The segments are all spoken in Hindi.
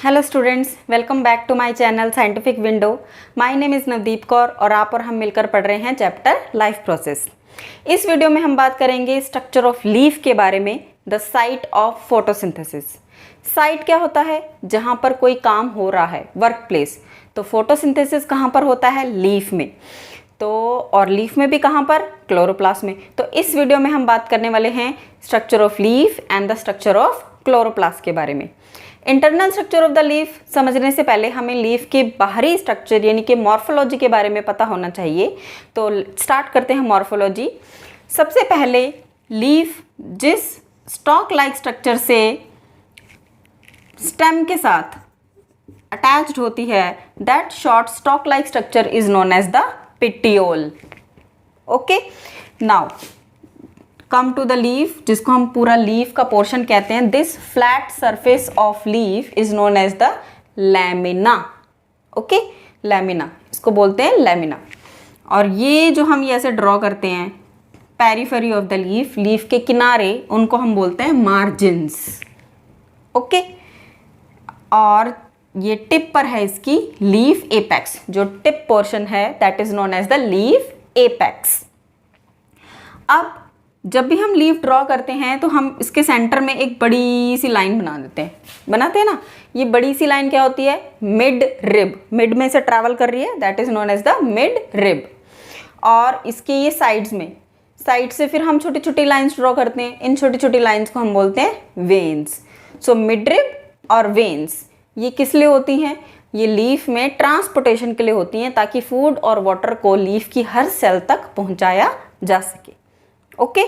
Hello students, welcome back to my channel scientific window. My name is Navdeep Kaur और आप और हम मिलकर पढ़ रहे हैं चैप्टर लाइफ प्रोसेस। इस वीडियो में हम बात करेंगे स्ट्रक्चर ऑफ लीफ के बारे में, the site of photosynthesis. Site क्या होता है? जहाँ पर कोई काम हो रहा है, वर्क प्लेस। तो फोटोसिंथेसिस कहाँ पर होता है? लीफ में। तो और लीफ में भी कहाँ पर? क्लोरोप्लास्ट में। तो इस वीडियो में हम बात करने वाले हैं structure of leaf and the structure of chloroplast के बारे में। Internal structure of the leaf समझने से पहले हमें लीफ के बाहरी स्ट्रक्चर यानी कि मॉर्फोलॉजी के बारे में पता होना चाहिए। तो स्टार्ट करते हैं मॉर्फोलॉजी। सबसे पहले लीफ जिस स्टॉक लाइक स्ट्रक्चर से स्टेम के साथ अटैच्ड होती है, that short stalk like structure is known as the petiole. Okay, now come to the leaf, जिसको हम पूरा लीफ का पोर्शन कहते हैं। This flat surface of leaf is known as the lamina. Okay, lamina, इसको बोलते हैं लैमिना। और ये जो हम ये ऐसे ड्रॉ करते हैं periphery of the leaf, leaf के किनारे, उनको हम बोलते हैं मार्जिन्स। ओके, और ये टिप पर है इसकी लीफ एपेक्स। जो टिप पोर्शन है that is known as the leaf apex. अब जब भी हम लीफ ड्रॉ करते हैं तो हम इसके सेंटर में एक बड़ी सी लाइन बनाते हैं ना। ये बड़ी सी लाइन क्या होती है? Mid rib. मिड में से ट्रैवल कर रही है, that is known as the midrib. और इसके ये साइड्स में, साइड से फिर हम छोटी छोटी लाइंस ड्रॉ करते हैं। इन छोटी छोटी लाइंस को हम बोलते हैं वेन्स। सो मिड रिब और वेन्स ये किस लिए होती हैं? ये लीफ में ट्रांसपोर्टेशन के लिए होती हैं, ताकि फूड और वाटर को लीफ की हर सेल तक पहुंचाया जा सके। ओके,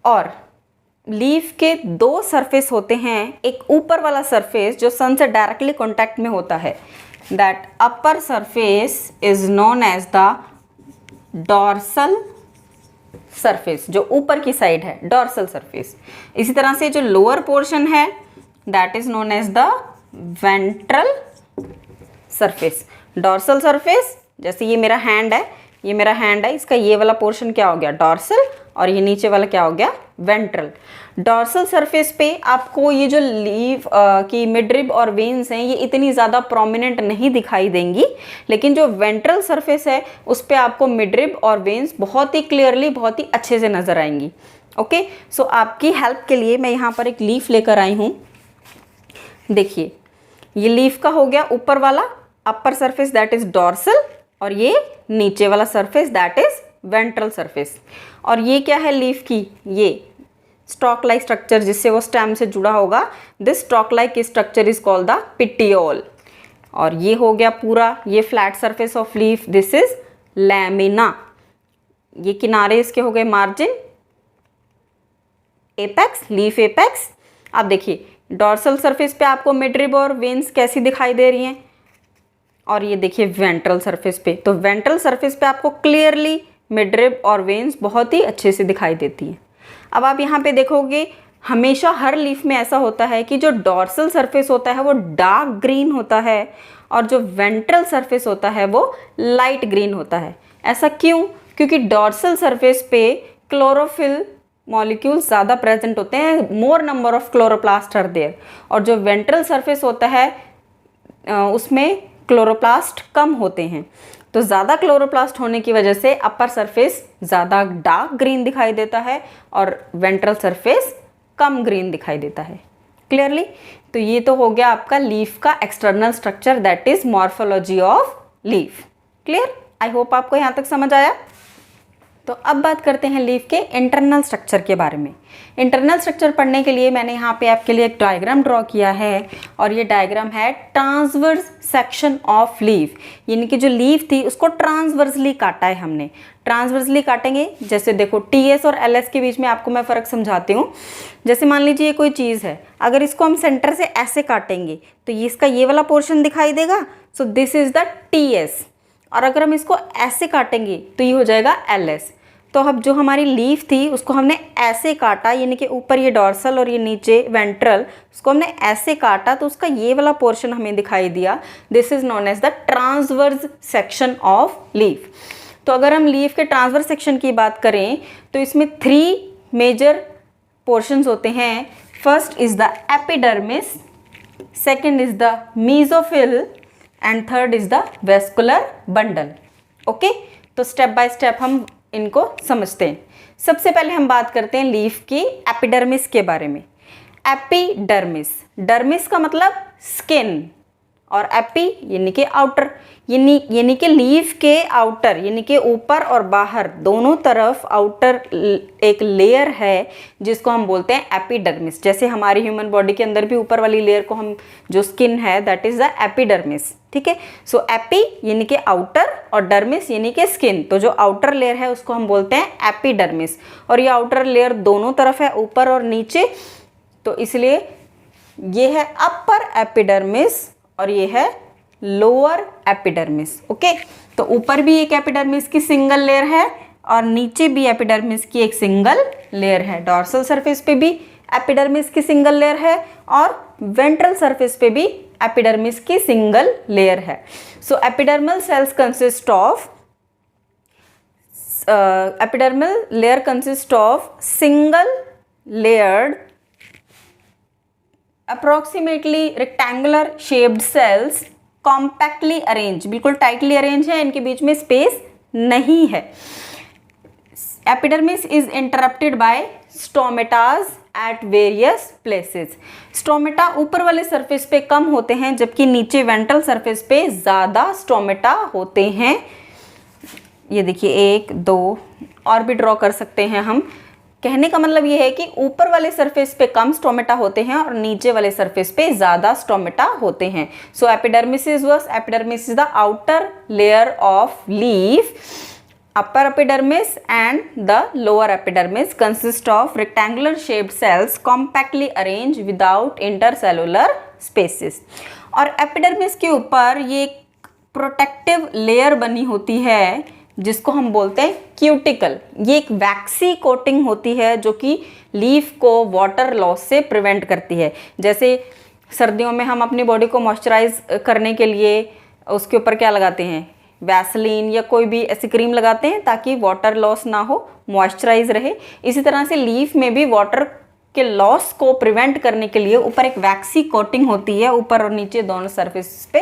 और लीफ के दो सरफेस होते हैं। एक ऊपर वाला सरफेस जो सन से डायरेक्टली कांटेक्ट में होता है, that upper surface is known as the dorsal surface. जो ऊपर की साइड है, डॉर्सल सरफेस। इसी तरह से जो लोअर पोर्शन है that is known as the ventral surface. Dorsal surface, जैसे ये मेरा हैंड है, ये मेरा हैंड है, इसका ये वाला पोर्शन क्या हो गया? डॉर्सल। और ये नीचे वाला क्या हो गया? वेंट्रल। डॉर्सल सरफेस पे आपको ये जो लीफ की मिडरिब और वेन्स हैं ये इतनी ज़्यादा प्रोमिनेंट नहीं दिखाई देंगी, लेकिन जो वेंट्रल सरफेस है उस पे आपको मिडरिब और वेन्स बहुत ही क्लियरली, बहुत ही अच्छे से नज़र आएंगी। ओके, सो आपकी हेल्प के लिए मैं यहाँ पर एक लीफ लेकर आई हूँ। देखिए, ये लीफ का हो गया ऊपर वाला upper surface that is dorsal, और ये नीचे वाला surface that is ventral surface. और ये क्या है लीफ की? ये स्टॉक लाइक स्ट्रक्चर जिससे वो स्टेम से जुड़ा होगा, this stock like structure is called the petiole. और ये हो गया पूरा ये flat surface of leaf, this is lamina. ये किनारे इसके हो गए मार्जिन, एपेक्स, लीफ एपेक्स। अब देखिए डॉर्सल सरफेस पे आपको मिडरिब और वेन्स कैसी दिखाई दे रही हैं, और ये देखिए वेंट्रल सरफेस पे। तो वेंट्रल सरफेस पे आपको क्लियरली मिडरिब और वेन्स बहुत ही अच्छे से दिखाई देती हैं। अब आप यहाँ पे देखोगे हमेशा हर लीफ में ऐसा होता है कि जो डॉर्सल सरफेस होता है वो डार्क ग्रीन होता है, और जो वेंट्रल सरफेस होता है वो लाइट ग्रीन होता है। ऐसा क्यों? क्योंकि डॉर्सल सरफेस पे क्लोरोफिल मॉलिक्यूल्स ज़्यादा प्रेजेंट होते हैं, more number of chloroplast are there. और जो वेंट्रल सरफेस होता है उसमें क्लोरोप्लास्ट कम होते हैं। तो ज़्यादा क्लोरोप्लास्ट होने की वजह से अपर सरफेस ज़्यादा डार्क ग्रीन दिखाई देता है और वेंट्रल सरफेस कम ग्रीन दिखाई देता है। क्लियरली? तो ये तो हो गया आपका लीफ का external structure, that is morphology of leaf. Clear? I hope आपको यहाँ तक समझ आया। तो अब बात करते हैं लीफ के इंटरनल स्ट्रक्चर के बारे में। इंटरनल स्ट्रक्चर पढ़ने के लिए मैंने यहाँ पे आपके लिए एक डायग्राम ड्रॉ किया है, और ये डायग्राम है ट्रांसवर्स सेक्शन ऑफ लीफ। यानी कि जो लीफ थी उसको ट्रांसवर्सली काटा है हमने। ट्रांसवर्सली काटेंगे, जैसे देखो टीएस और एलएस के बीच में आपको मैं फ़र्क समझाती हूँ। जैसे मान लीजिए ये कोई चीज़ है, अगर इसको हम सेंटर से ऐसे काटेंगे तो ये इसका ये वाला पोर्शन दिखाई देगा। So this is the TS. और अगर हम इसको ऐसे काटेंगे तो ये हो जाएगा एलएस। तो अब जो हमारी लीफ थी उसको हमने ऐसे काटा, यानी कि ऊपर ये डॉर्सल और ये नीचे वेंट्रल, उसको हमने ऐसे काटा तो उसका ये वाला पोर्शन हमें दिखाई दिया। This is known as the transverse section of leaf. तो अगर हम लीफ के ट्रांसवर्स सेक्शन की बात करें तो इसमें 3 मेजर पोर्शंस होते हैं। First is the epidermis, second is the mesophyll and third is the vascular bundle. Okay, तो स्टेप बाय स्टेप हम इनको समझते हैं। सबसे पहले हम बात करते हैं लीफ की एपिडर्मिस के बारे में। एपिडर्मिस, डर्मिस का मतलब स्किन और एपी यानी कि आउटर, यानी कि लीफ के आउटर यानी कि ऊपर और बाहर दोनों तरफ आउटर एक लेयर है जिसको हम बोलते हैं एपिडर्मिस। जैसे हमारी ह्यूमन बॉडी के अंदर भी ऊपर वाली लेयर को हम जो स्किन है दैट इज द एपिडर्मिस। ठीक है, सो एपी यानी कि आउटर और डर्मिस यानी कि स्किन। तो जो आउटर लेयर है उसको हम बोलते हैं एपिडर्मिस, और ये आउटर लेयर दोनों तरफ है, ऊपर और नीचे, तो इसलिए ये है अपर एपिडर्मिस और ये है लोअर एपिडर्मिस। ओके, तो ऊपर भी एक एपिडर्मिस की सिंगल लेयर है और नीचे भी एपिडर्मिस की एक सिंगल लेयर है। डॉर्सल सरफेस पे भी एपिडर्मिस की सिंगल लेयर है और वेंट्रल सरफेस पे भी एपिडर्मिस की सिंगल लेयर है। So epidermal cells consist of epidermal layer consist of single layered approximately rectangular shaped cells compactly arrange, बिल्कुल टाइटली अरेंज है, इनके बीच में स्पेस नहीं है। Epidermis is interrupted by stomatas at various places. Stomata ऊपर वाले सरफेस पे कम होते हैं जबकि नीचे वेंट्रल सरफेस पे ज़्यादा स्टोमेटा होते हैं। ये देखिए, एक दो और भी ड्रॉ कर सकते हैं हम। कहने का मतलब ये है कि ऊपर वाले सरफेस पे कम स्टोमेटा होते हैं और नीचे वाले सरफेस पे ज़्यादा स्टोमेटा होते हैं। So epidermis is first, epidermis is the outer layer of leaf. Upper epidermis and the lower epidermis consist of rectangular shaped cells compactly arrange without intercellular spaces. और एपिडर्मिस के ऊपर ये प्रोटेक्टिव लेयर बनी होती है जिसको हम बोलते हैं क्यूटिकल। ये एक वैक्सी कोटिंग होती है जो कि लीफ को वाटर लॉस से प्रिवेंट करती है। जैसे सर्दियों में हम अपनी बॉडी को मॉइस्चराइज करने के लिए उसके ऊपर क्या लगाते हैं, वैसलीन या कोई भी ऐसी क्रीम लगाते हैं ताकि वाटर लॉस ना हो, मॉइस्चराइज रहे। इसी तरह से लीफ में भी वाटर के लॉस को प्रिवेंट करने के लिए ऊपर एक वैक्सी कोटिंग होती है, ऊपर और नीचे दोनों सरफेस पे।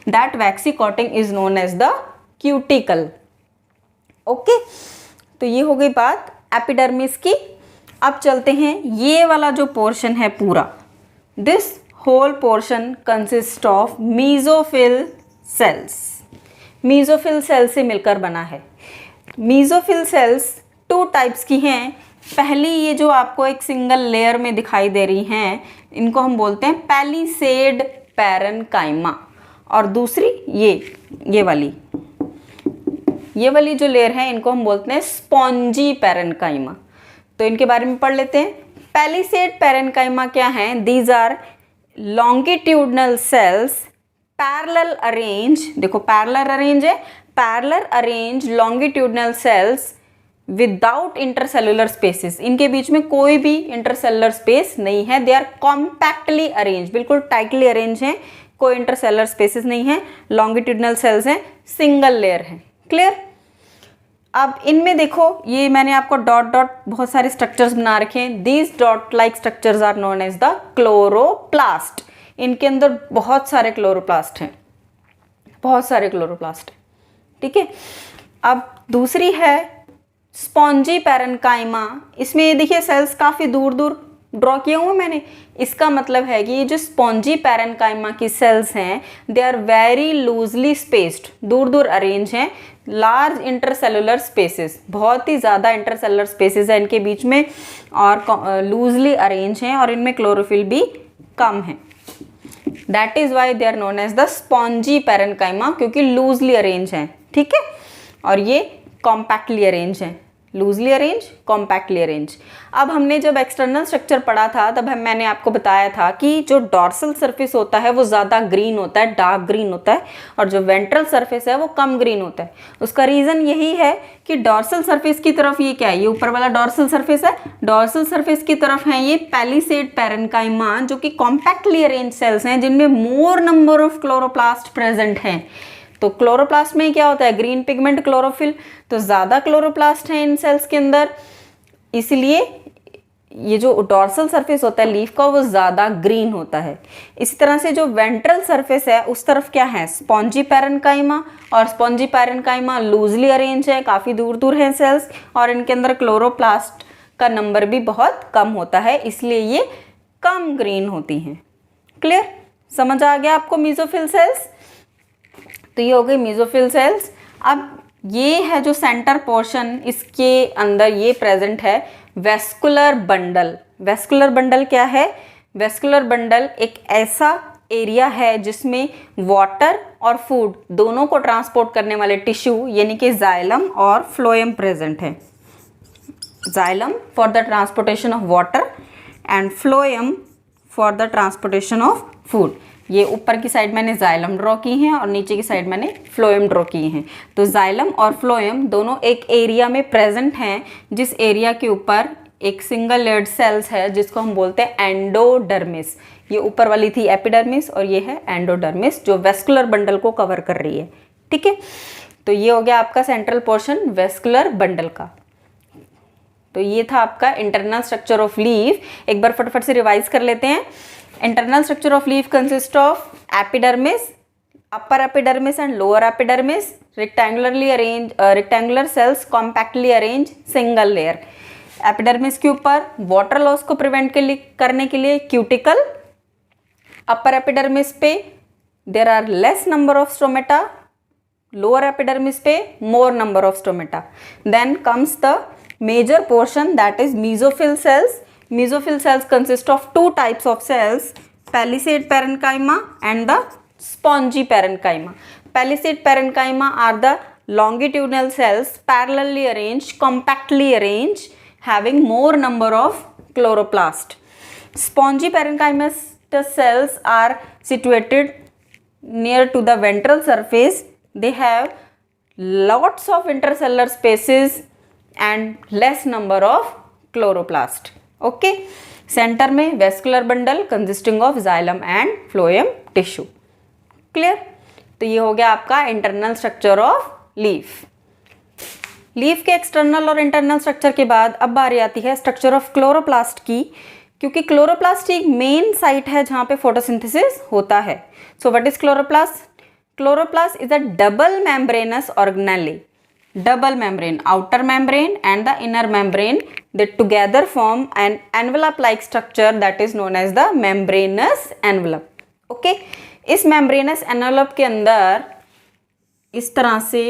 That waxy coating is known as the cuticle. Okay, तो ये हो गई बात एपिडर्मिस की। अब चलते हैं, ये वाला जो पोर्शन है पूरा, this whole portion consist of mesophyll cells. Mesophyll cell से मिलकर बना है। मीजोफिल सेल्स टू टाइप्स की हैं। पहली ये जो आपको एक सिंगल लेयर में दिखाई दे रही हैं, इनको हम बोलते हैं पैलिसेड पैरेन्काइमा, और दूसरी ये वाली जो लेयर है इनको हम बोलते हैं स्पॉन्जी पैरेन्काइमा। तो इनके बारे में पढ़ लेते हैं। पैलिसेड पैरेन्काइमा क्या हैं? These are longitudinal cells parallel arrange, देखो पैरेलल अरेंज है, parallel arrange longitudinal cells without intercellular spaces. इनके बीच में कोई भी इंटरसेलुलर स्पेस नहीं है। दे आर कॉम्पैक्टली अरेंज, बिल्कुल टाइटली अरेंज हैं, कोई इंटरसेलुलर स्पेसेस नहीं है। लॉन्गिट्यूडनल सेल्स हैं, सिंगल लेयर है। क्लियर? अब इनमें देखो, ये मैंने आपको डॉट डॉट बहुत सारे स्ट्रक्चर्स बना रखे हैं। These dot like structures are known as the chloroplast. इनके अंदर बहुत सारे क्लोरोप्लास्ट हैं, बहुत सारे क्लोरोप्लास्ट हैं। ठीक है, अब दूसरी है स्पॉन्जी पैरेन्काइमा। इसमें ये देखिए सेल्स काफ़ी दूर दूर ड्रॉ किया हुआ मैंने। इसका मतलब है कि ये जो स्पॉन्जी पैरेन्काइमा की सेल्स हैं they are very loosely spaced, दूर दूर अरेंज हैं। लार्ज इंटरसेलुलर स्पेसेस, बहुत ही ज़्यादा इंटरसेलुलर स्पेसेस है इनके बीच में, और लूजली अरेंज हैं, और इनमें क्लोरोफिल भी कम है। That is why they are known as the spongy parenchyma, क्योंकि लूजली अरेंज हैं। ठीक है, और ये कॉम्पैक्टली अरेंज हैं, लूजली अरेंज, कॉम्पैक्टली अरेंज। अब हमने जब एक्सटर्नल स्ट्रक्चर पढ़ा था तब मैंने आपको बताया था कि जो डॉर्सल सरफेस होता है वो ज़्यादा ग्रीन होता है, डार्क ग्रीन होता है, और जो वेंट्रल सरफेस है वो कम ग्रीन होता है। उसका रीज़न यही है कि डॉर्सल सरफेस की तरफ ये क्या है, ये ऊपर वाला डॉर्सल सरफेस है, डॉर्सल सरफेस की तरफ है ये पैलिसेड पैरेन्काइमा, जो कि कॉम्पैक्टली अरेंज सेल्स हैं जिनमें मोर नंबर ऑफ क्लोरोप्लास्ट प्रेजेंट हैं। तो क्लोरोप्लास्ट में क्या होता है, ग्रीन पिगमेंट क्लोरोफिल, तो ज़्यादा क्लोरोप्लास्ट हैं इन सेल्स के अंदर, इसलिए ये जो डॉर्सल सरफेस होता है लीफ का वो ज़्यादा ग्रीन होता है। इसी तरह से जो वेंट्रल सरफेस है उस तरफ क्या है, स्पॉन्जी पैरेन्काइमा, और स्पॉन्जी पैरेन्काइमा लूजली अरेंज है, काफ़ी दूर दूर हैं सेल्स, और इनके अंदर क्लोरोप्लास्ट का नंबर भी बहुत कम होता है, इसलिए ये कम ग्रीन होती हैं। क्लियर, समझ आ गया आपको मेसोफिल सेल्स? तो ये हो गई मेसोफिल सेल्स। अब ये है जो सेंटर पोर्शन, इसके अंदर ये प्रेजेंट है वेस्कुलर बंडल। वेस्कुलर बंडल क्या है? वेस्कुलर बंडल एक ऐसा एरिया है जिसमें वाटर और फूड दोनों को ट्रांसपोर्ट करने वाले टिश्यू यानी कि जाइलम और फ्लोएम प्रेजेंट है। Xylem for the transportation of water and phloem for the transportation of food. ये ऊपर की साइड मैंने जाइलम ड्रॉ की हैं और नीचे की साइड मैंने फ्लोएम ड्रॉ किए हैं। तो जाइलम और फ्लोएम दोनों एक एरिया में प्रेजेंट हैं, जिस एरिया के ऊपर एक सिंगल लेयर्ड सेल्स है जिसको हम बोलते हैं एंडोडर्मिस। ये ऊपर वाली थी एपिडर्मिस और ये है एंडोडर्मिस जो वेस्कुलर बंडल को कवर कर रही है। ठीक है, तो ये हो गया आपका सेंट्रल पोर्शन वेस्कुलर बंडल का। तो ये था आपका इंटरनल स्ट्रक्चर ऑफ लीफ। एक बार फटाफट से रिवाइज कर लेते हैं। Internal structure of leaf consist of epidermis, upper epidermis and lower epidermis, rectangular cells compactly arrange single layer. Epidermis के ऊपर वाटर लॉस को प्रिवेंट करने के लिए क्यूटिकल। अपर एपिडर्मिस पे there are less number of stomata, lower epidermis पे more number of stomata. Then comes the major portion, that is mesophyll cells. Mesophyll cells consist of two types of cells, palisade parenchyma and the spongy parenchyma. Palisade parenchyma are the longitudinal cells parallelly arranged, compactly arranged, having more number of chloroplast. Spongy parenchymatous cells are situated near to the ventral surface. They have lots of intercellular spaces and less number of chloroplast. Okay, center में vascular bundle consisting of xylem and phloem tissue. Clear? तो ये हो गया आपका internal structure of leaf. Leaf के एक्सटर्नल और इंटरनल स्ट्रक्चर के बाद अब बारी आती है स्ट्रक्चर ऑफ क्लोरोप्लास्ट की, क्योंकि क्लोरोप्लास्ट एक मेन साइट है जहाँ पे फोटोसिंथेसिस होता है। So what is chloroplast? Chloroplast is a double membranous organelle. Double membrane, outer membrane and the inner membrane, they together form an envelope like structure that is known as the membranous envelope. Okay, इस membranous envelope के अंदर इस तरह से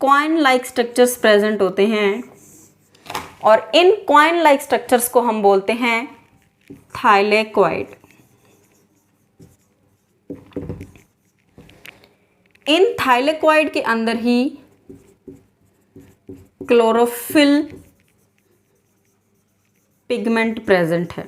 coin like structures present होते हैं और इन coin like structures को हम बोलते हैं thylakoid. इन थाइलेकोइड के अंदर ही क्लोरोफिल पिगमेंट प्रेजेंट है.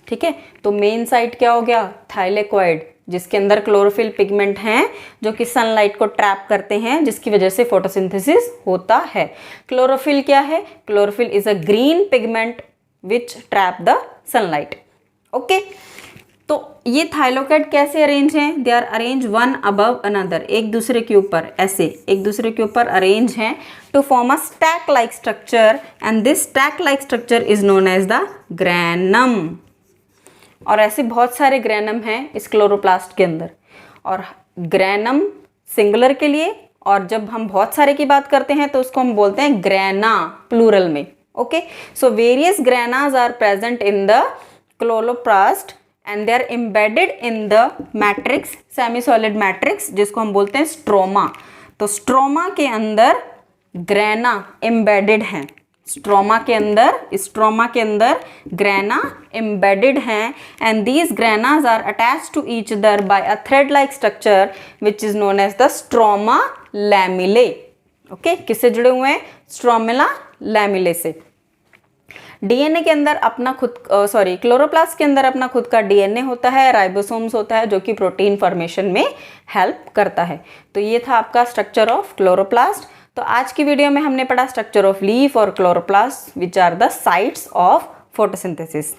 ठीक है, तो मेन साइट क्या हो गया? थाइलेकोइड, जिसके अंदर क्लोरोफिल पिगमेंट हैं जो कि सनलाइट को ट्रैप करते हैं, जिसकी वजह से फोटोसिंथेसिस होता है. क्लोरोफिल क्या है? Chlorophyll is a green pigment which trap the sunlight. Okay, तो ये थाइलेकोइड कैसे अरेंज हैं? They are arrange one above another, एक दूसरे के ऊपर ऐसे एक दूसरे के ऊपर अरेंज हैं to form a stack like structure, and this stack like structure is known as the granum. और ऐसे बहुत सारे ग्रैनम हैं इस क्लोरोप्लास्ट के अंदर, और ग्रैनम सिंगुलर के लिए, और जब हम बहुत सारे की बात करते हैं तो उसको हम बोलते हैं ग्रैना प्लूरल में. Okay, so various granas are present in the chloroplast and they are embedded in the matrix, semi solid matrix, जिसको हम बोलते हैं स्ट्रोमा. तो स्ट्रोमा के अंदर ग्रैना embedded हैं. स्ट्रोमा के अंदर ग्रैना embedded हैं, and these granas are attached to each other by a thread like structure which is known as the stroma lamellae. Okay, किससे जुड़े हुए हैं? स्ट्रोमेला लैमिले से. डीएनए के अंदर अपना क्लोरोप्लास्ट के अंदर अपना खुद का डीएनए होता है, राइबोसोम्स होता है जो कि प्रोटीन फॉर्मेशन में हेल्प करता है. तो ये था आपका स्ट्रक्चर ऑफ क्लोरोप्लास्ट. तो आज की वीडियो में हमने पढ़ा स्ट्रक्चर ऑफ लीफ और chloroplast which are the sites of photosynthesis.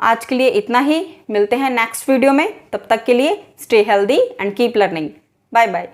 आज के लिए इतना ही, मिलते हैं नेक्स्ट वीडियो में. तब तक के लिए stay healthy and keep learning. Bye bye.